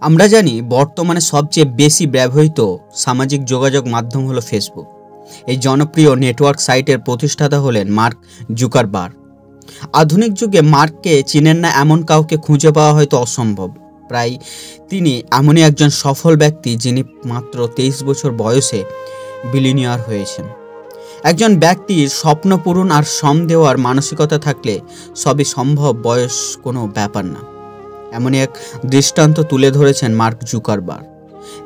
আমরা জানি বর্তমানে সবচেয়ে বেশি ব্যবহৃত সামাজিক যোগাযোগ মাধ্যম হলো ফেসবুক। এই জনপ্রিয় নেটওয়ার্ক সাইটের প্রতিষ্ঠাতা হলেন মার্ক জুকারবার্গ। আধুনিক যুগে মার্ককে চিনেন না এমন কাউকে খুঁজে পাওয়া হয়তো অসম্ভব। প্রায় তিনি এমনই একজন সফল ব্যক্তি যিনি মাত্র 23 বছর বয়সে বিলিয়নিয়ার হয়েছেন। একজন ব্যক্তির স্বপ্ন পূরণ আর শ্রম দেওয়ার মানসিকতা থাকলে সবই সম্ভব, বয়স কোনো ব্যাপার না। এমনই এক দৃষ্টান্ত তুলে ধরেছেন মার্ক জুকারবার্গ।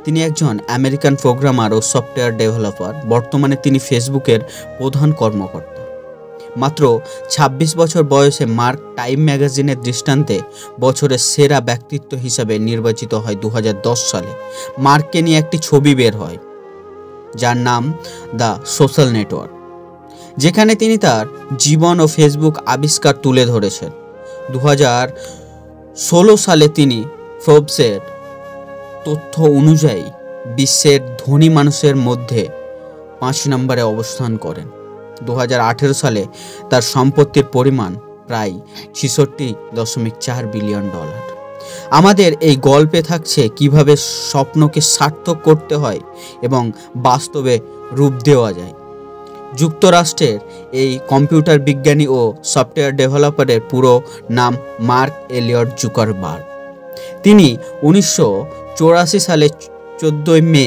তিনি একজন আমেরিকান প্রোগ্রামার ও সফটওয়্যার ডেভেলপার। বর্তমানে তিনি ফেসবুকের প্রধান কর্মকর্তা। মাত্র 26 বছর বয়সে মার্ক টাইম ম্যাগাজিনের দৃষ্টান্তে বছরের সেরা ব্যক্তিত্ব হিসাবে নির্বাচিত হয় 2010 সালে। মার্ককে নিয়ে একটি ছবি বের হয় যার নাম দ্য সোশ্যাল নেটওয়ার্ক, যেখানে তিনি তার জীবন ও ফেসবুক আবিষ্কার তুলে ধরেছেন। 2016 সালে তিনি ফোর্বসের তথ্য অনুযায়ী বিশ্বের ধনী মানুষের মধ্যে 5 নম্বরে অবস্থান করেন। 2018 সালে তার সম্পত্তির পরিমাণ প্রায় $66.4 বিলিয়ন। আমাদের এই গল্পে থাকছে কিভাবে স্বপ্নকে সার্থক করতে হয় এবং বাস্তবে রূপ দেওয়া যায়। যুক্তরাষ্ট্রের এই কম্পিউটার বিজ্ঞানী ও সফটওয়্যার ডেভেলপারের পুরো নাম মার্ক এলিয়ট জুকারবার্গ। তিনি 1984 সালে 14 মে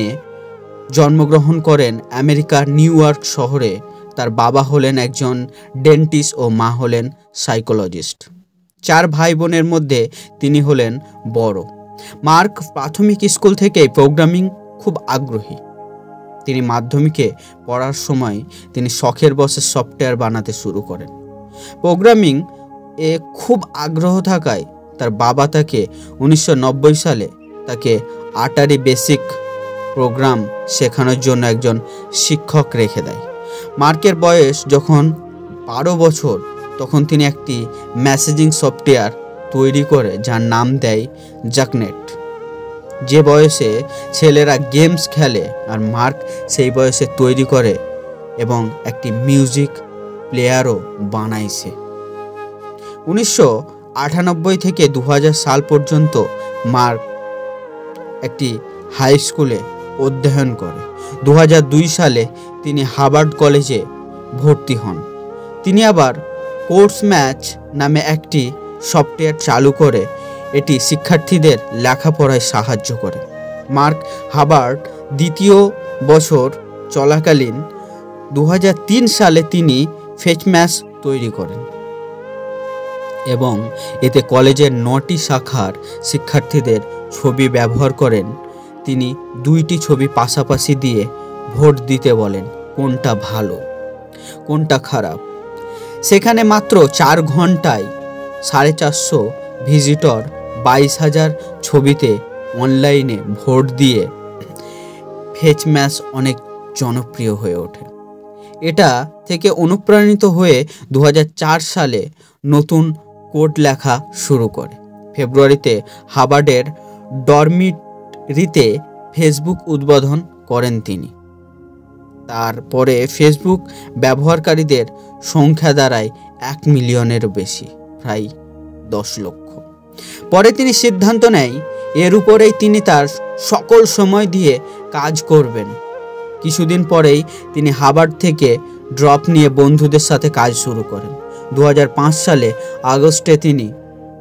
জন্মগ্রহণ করেন আমেরিকার নিউ ইয়র্ক শহরে। তার বাবা হলেন একজন ডেন্টিস্ট ও মা হলেন সাইকোলজিস্ট। 4 ভাই বোনের মধ্যে তিনি হলেন বড়। মার্ক প্রাথমিক স্কুল থেকেই প্রোগ্রামিং খুব আগ্রহী। তিনি মাধ্যমিকে পড়ার সময় তিনি শখের বশে সফটওয়্যার বানাতে শুরু করেন। প্রোগ্রামিং এ খুব আগ্রহ থাকায় তার বাবা তাকে 1990 সালে তাকে আটারি বেসিক প্রোগ্রাম শেখানোর জন্য একজন শিক্ষক রেখে দেয়। মার্কের বয়স যখন 12 বছর তখন তিনি একটি মেসেজিং সফটওয়্যার তৈরি করে যার নাম দেয় জাকনেট। যে বয়সে ছেলেরা গেমস খেলে আর মার্ক সেই বয়সে তৈরি করে এবং একটি মিউজিক প্লেয়ারও বানাইছে। 1998 থেকে 2000 সাল পর্যন্ত মার্ক একটি হাই স্কুলে অধ্যয়ন করে। 2002 সালে তিনি হার্ভার্ড কলেজে ভর্তি হন। তিনি আবার কোর্স ম্যাচ নামে একটি সফটওয়্যার চালু করে এটি শিক্ষার্থীদের লেখাপড়ায় সাহায্য করে। মার্ক হার্ভার্ড দ্বিতীয় বছর চলাকালীন 2003 সালে তিনি ফেচম্যাশ তৈরি করেন এবং এতে কলেজের 9টি শাখার শিক্ষার্থীদের ছবি ব্যবহার করেন। তিনি 2টি ছবি পাশাপাশি দিয়ে ভোট দিতে বলেন কোনটা ভালো কোনটা খারাপ। সেখানে মাত্র 4 ঘন্টায় 450 ভিজিটর 22,000 ছবিতে অনলাইনে ভোট দিয়ে ফেচম্যাশ অনেক জনপ্রিয় হয়ে ওঠে। এটা থেকে অনুপ্রাণিত হয়ে 2004 সালে নতুন কোড লেখা শুরু করে। ফেব্রুয়ারিতে হার্ভার্ডের ডরমিটরিতে ফেসবুক উদ্বোধন করেন তিনি। তারপরে ফেসবুক ব্যবহারকারীদের সংখ্যা দাঁড়ায় 1 মিলিয়নেরও বেশি, প্রায় 10 লক্ষ। পরে তিনি সিদ্ধান্ত নেয় এর উপরেই তিনি তার সকল সময় দিয়ে কাজ করবেন। কিছুদিন পরেই তিনি হার্ভার্ড থেকে ড্রপ নিয়ে বন্ধুদের সাথে কাজ শুরু করেন। 2005 সালে আগস্টে তিনি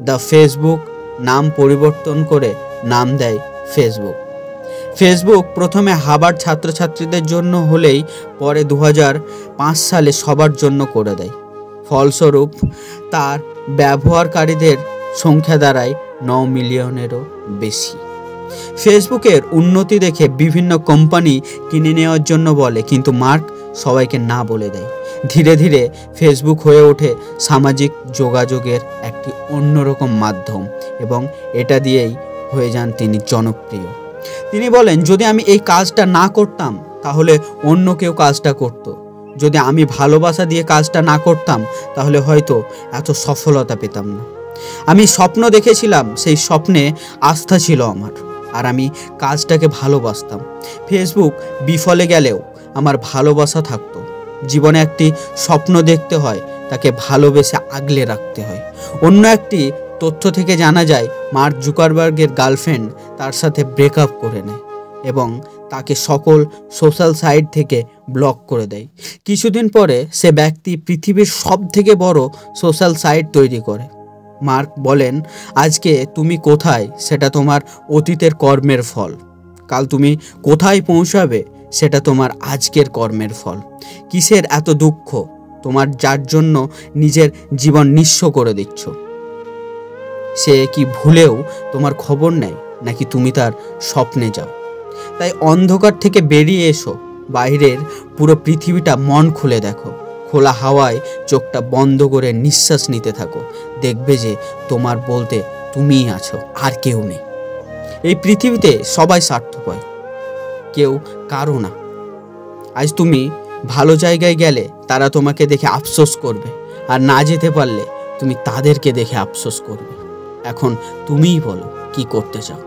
দ্য ফেসবুক নাম পরিবর্তন করে নাম দেয় ফেসবুক। ফেসবুক প্রথমে হার্ভার্ড ছাত্রছাত্রীদের জন্য হলেই পরে 2005 সালে সবার জন্য করে দেয়। ফলস্বরূপ তার ব্যবহারকারীদের সংখ্যা দাঁড়ায় 9 মিলিয়নেরও বেশি। ফেসবুকের উন্নতি দেখে বিভিন্ন কোম্পানি কিনে নেওয়ার জন্য বলে, কিন্তু মার্ক সবাইকে না বলে দেয়। ধীরে ধীরে ফেসবুক হয়ে ওঠে সামাজিক যোগাযোগের একটি অন্যরকম মাধ্যম এবং এটা দিয়েই হয়ে যান তিনি জনপ্রিয়। তিনি বলেন, যদি আমি এই কাজটা না করতাম তাহলে অন্য কেউ কাজটা করত। যদি আমি ভালোবাসা দিয়ে কাজটা না করতাম তাহলে হয়তো এত সফলতা পেতাম না। আমি স্বপ্ন দেখেছিলাম, সেই স্বপ্নে আস্থা ছিল আমার, আর আমি কাজটাকে ভালোবাসতাম। ফেসবুক বিফলে গেলেও আমার ভালোবাসা থাকতো। জীবনে একটি স্বপ্ন দেখতে হয়, তাকে ভালোবেসে আগলে রাখতে হয়। অন্য একটি তথ্য থেকে জানা যায় মার্ক জুকারবার্গের গার্লফ্রেন্ড তার সাথে ব্রেকআপ করে নেয় এবং তাকে সকল সোশ্যাল সাইট থেকে ব্লক করে দেয়। কিছুদিন পরে সে ব্যক্তি পৃথিবীর সবথেকে বড় সোশ্যাল সাইট তৈরি করে। মার্ক বলেন, আজকে তুমি কোথায় সেটা তোমার অতীতের কর্মের ফল, কাল তুমি কোথায় পৌঁছাবে সেটা তোমার আজকের কর্মের ফল। কিসের এত দুঃখ তোমার, যার জন্য নিজের জীবন নিঃস্ব করে দিচ্ছ? সে কি ভুলেও তোমার খবর নেয়, নাকি তুমি তার স্বপ্নে যাও? তাই অন্ধকার থেকে বেরিয়ে এসো, বাইরের পুরো পৃথিবীটা মন খুলে দেখো, খোলা হাওয়ায় চোখটা বন্ধ করে নিঃশ্বাস নিতে থাকো। দেখবে যে তোমার বলতে তুমিই আছো, আর কেউ নেই। এই পৃথিবীতে সবাই স্বার্থপর, কেউ কারো না। আজ তুমি ভালো জায়গায় গেলে তারা তোমাকে দেখে আফসোস করবে, আর না যেতে পারলে তুমি তাদেরকে দেখে আফসোস করবে। এখন তুমিই বলো কি করতে চাও।